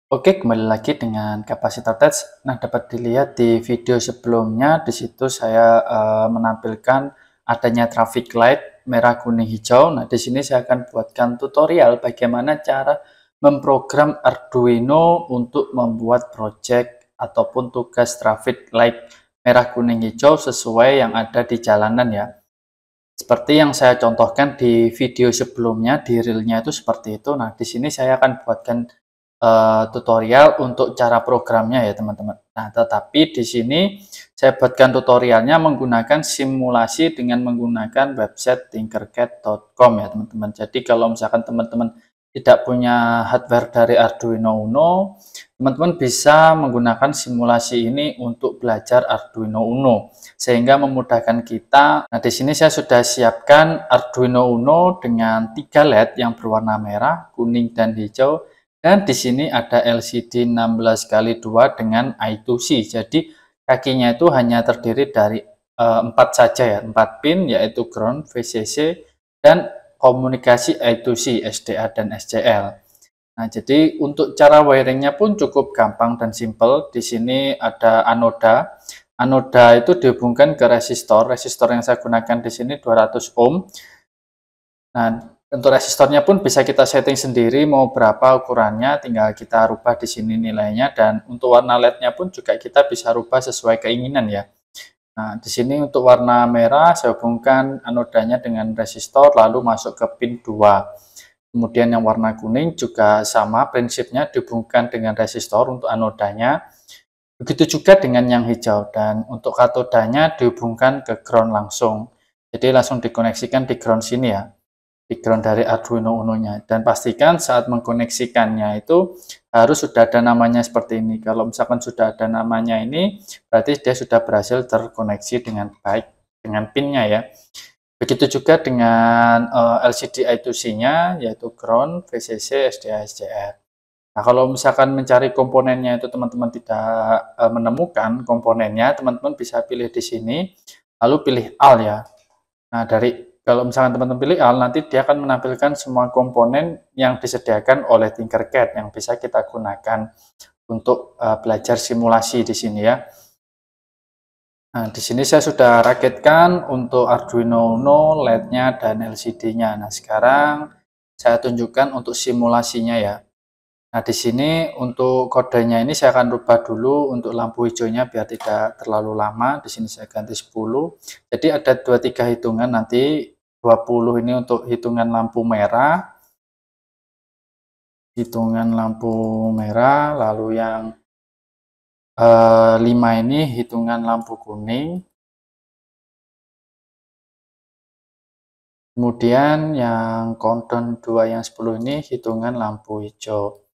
Oke, kembali lagi dengan kapasitor touch. Nah, dapat dilihat di video sebelumnya, di situ saya menampilkan adanya traffic light merah, kuning, hijau. Nah, di sini saya akan buatkan tutorial bagaimana cara memprogram Arduino untuk membuat project ataupun tugas traffic light merah, kuning, hijau sesuai yang ada di jalanan ya. Seperti yang saya contohkan di video sebelumnya, di reelnya itu seperti itu. Nah, di sini saya akan buatkan tutorial untuk cara programnya ya teman-teman. Nah, tetapi di sini saya buatkan tutorialnya menggunakan simulasi dengan menggunakan website tinkercad.com ya teman-teman. Jadi kalau misalkan teman-teman tidak punya hardware dari Arduino Uno, teman-teman bisa menggunakan simulasi ini untuk belajar Arduino Uno sehingga memudahkan kita. Nah, di sini saya sudah siapkan Arduino Uno dengan 3 LED yang berwarna merah, kuning, dan hijau. Dan di sini ada LCD 16x2 dengan I2C. Jadi kakinya itu hanya terdiri dari 4 saja ya, 4 pin yaitu ground, VCC, dan komunikasi I2C, SDA, dan SCL. Nah, jadi untuk cara wiringnya pun cukup gampang dan simple. Di sini ada anoda. Anoda itu dihubungkan ke resistor. Resistor yang saya gunakan di sini 200 ohm. Nah, untuk resistornya pun bisa kita setting sendiri mau berapa ukurannya, tinggal kita rubah di sini nilainya, dan untuk warna LED-nya pun juga kita bisa rubah sesuai keinginan ya. Nah, di sini untuk warna merah saya hubungkan anodanya dengan resistor lalu masuk ke pin 2. Kemudian yang warna kuning juga sama prinsipnya, dihubungkan dengan resistor untuk anodanya. Begitu juga dengan yang hijau, dan untuk katodanya dihubungkan ke ground langsung. Jadi langsung dikoneksikan di ground sini ya, background dari Arduino Uno-nya, dan pastikan saat mengkoneksikannya itu harus sudah ada namanya seperti ini. Kalau misalkan sudah ada namanya ini, berarti dia sudah berhasil terkoneksi dengan baik dengan pinnya ya. Begitu juga dengan LCD I2C-nya, yaitu ground, VCC, SDA, SCR. Nah, kalau misalkan mencari komponennya itu teman-teman tidak menemukan komponennya, teman-teman bisa pilih di sini, lalu pilih AL ya. Nah, kalau misalkan teman-teman pilih AL, nanti dia akan menampilkan semua komponen yang disediakan oleh Tinkercad yang bisa kita gunakan untuk belajar simulasi di sini ya. Nah, di sini saya sudah rakitkan untuk Arduino Uno, LED-nya dan LCD-nya. Nah, sekarang saya tunjukkan untuk simulasinya ya. Nah, di sini untuk kodenya ini saya akan rubah dulu untuk lampu hijaunya biar tidak terlalu lama. Di sini saya ganti 10. Jadi ada 23 hitungan nanti. 20 ini untuk hitungan lampu merah. Lalu yang 5 ini hitungan lampu kuning. Kemudian yang countdown 2 yang 10 ini hitungan lampu hijau.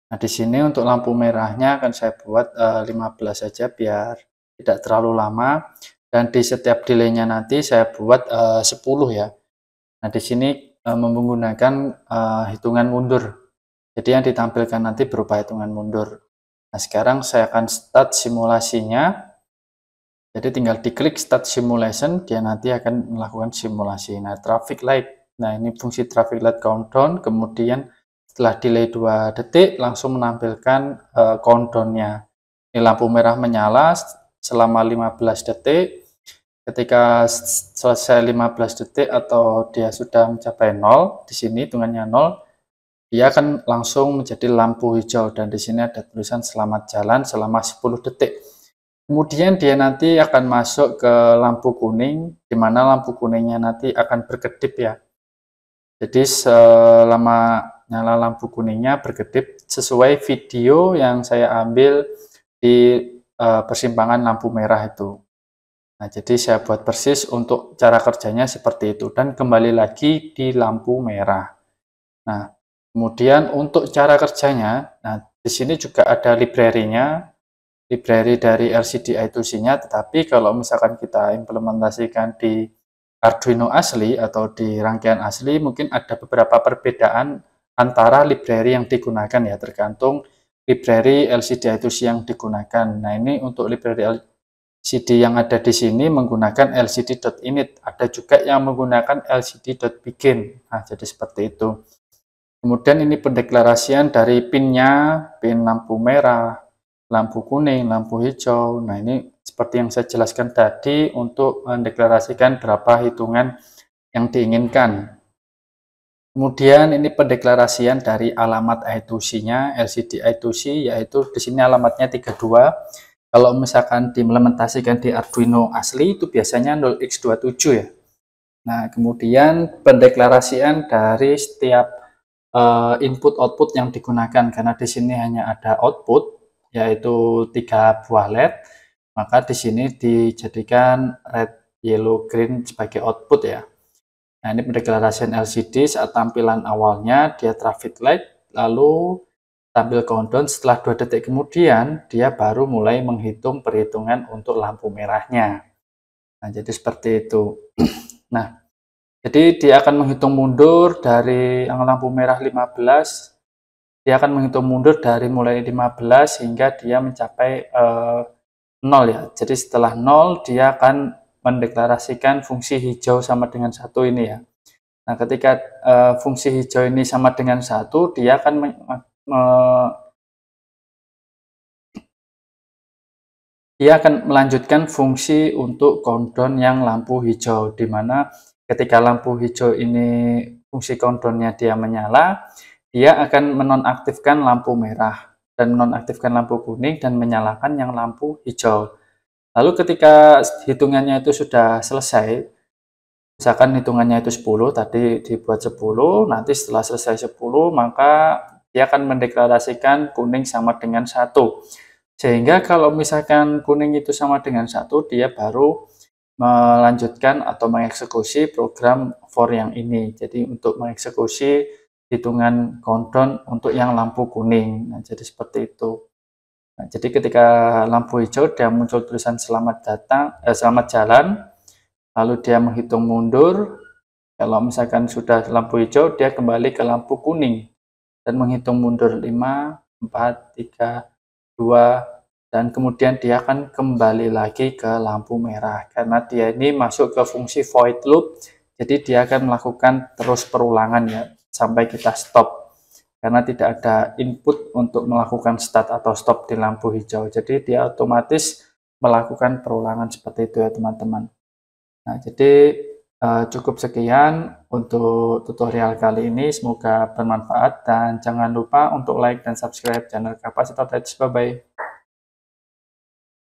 Nah, di sini untuk lampu merahnya akan saya buat 15 saja biar tidak terlalu lama, dan di setiap delaynya nanti saya buat 10 ya. Nah, di sini menggunakan hitungan mundur. Jadi yang ditampilkan nanti berupa hitungan mundur. Nah, sekarang saya akan start simulasinya. Jadi tinggal diklik start simulation, dia nanti akan melakukan simulasi. Nah, traffic light. Nah, ini fungsi traffic light countdown, kemudian setelah delay 2 detik langsung menampilkan countdown-nya. Ini lampu merah menyala selama 15 detik. Ketika selesai 15 detik atau dia sudah mencapai 0, di sini hitungannya 0, dia akan langsung menjadi lampu hijau, dan di sini ada tulisan selamat jalan selama 10 detik. Kemudian dia nanti akan masuk ke lampu kuning, di mana lampu kuningnya nanti akan berkedip ya. Jadi selama nyala lampu kuningnya berkedip sesuai video yang saya ambil di persimpangan lampu merah itu. Nah, jadi saya buat persis untuk cara kerjanya seperti itu, dan kembali lagi di lampu merah. Nah, kemudian untuk cara kerjanya, nah di sini juga ada library-nya, library dari LCD I2C-nya, tetapi kalau misalkan kita implementasikan di Arduino asli atau di rangkaian asli, mungkin ada beberapa perbedaan antara library yang digunakan ya, tergantung library LCD I2C yang digunakan. Nah, ini untuk library LCD yang ada di sini menggunakan lcd.init, ada juga yang menggunakan lcd.begin. Nah, jadi seperti itu. Kemudian ini pendeklarasian dari pinnya, pin lampu merah, lampu kuning, lampu hijau. Nah, ini seperti yang saya jelaskan tadi untuk mendeklarasikan berapa hitungan yang diinginkan. Kemudian ini pendeklarasian dari alamat I2C-nya, LCD I2C, yaitu di sini alamatnya 32. Kalau misalkan diimplementasikan di Arduino asli itu biasanya 0x27 ya. Nah, kemudian pendeklarasian dari setiap input output yang digunakan, karena di sini hanya ada output yaitu 3 buah LED, maka di sini dijadikan red, yellow, green sebagai output ya. Nah, ini pendeklarasian LCD saat tampilan awalnya dia traffic light, lalu tampil countdown, setelah 2 detik kemudian dia baru mulai menghitung perhitungan untuk lampu merahnya. Nah, jadi seperti itu. Nah, jadi dia akan menghitung mundur dari yang lampu merah 15, dia akan menghitung mundur dari mulai 15 hingga dia mencapai 0 ya. Jadi setelah 0 dia akan mendeklarasikan fungsi hijau sama dengan 1 ini ya. Nah, ketika fungsi hijau ini sama dengan 1, dia akan melanjutkan fungsi untuk countdown yang lampu hijau, di mana ketika lampu hijau ini fungsi countdownnya dia menyala, dia akan menonaktifkan lampu merah dan menonaktifkan lampu kuning dan menyalakan yang lampu hijau. Lalu ketika hitungannya itu sudah selesai, misalkan hitungannya itu 10, tadi dibuat 10, nanti setelah selesai 10, maka dia akan mendeklarasikan kuning sama dengan 1. Sehingga kalau misalkan kuning itu sama dengan 1, dia baru melanjutkan atau mengeksekusi program for yang ini. Jadi untuk mengeksekusi hitungan countdown untuk yang lampu kuning. Nah, jadi seperti itu. Nah, jadi ketika lampu hijau dia muncul tulisan selamat datang, selamat jalan, lalu dia menghitung mundur. Kalau misalkan sudah lampu hijau, dia kembali ke lampu kuning dan menghitung mundur 5, 4, 3, 2, dan kemudian dia akan kembali lagi ke lampu merah karena dia ini masuk ke fungsi void loop. Jadi dia akan melakukan terus perulangan ya sampai kita stop, karena tidak ada input untuk melakukan start atau stop di lampu hijau. Jadi dia otomatis melakukan perulangan seperti itu ya teman-teman. Nah, jadi cukup sekian untuk tutorial kali ini, semoga bermanfaat dan jangan lupa untuk like dan subscribe channel Kapasitor Touch. Bye bye.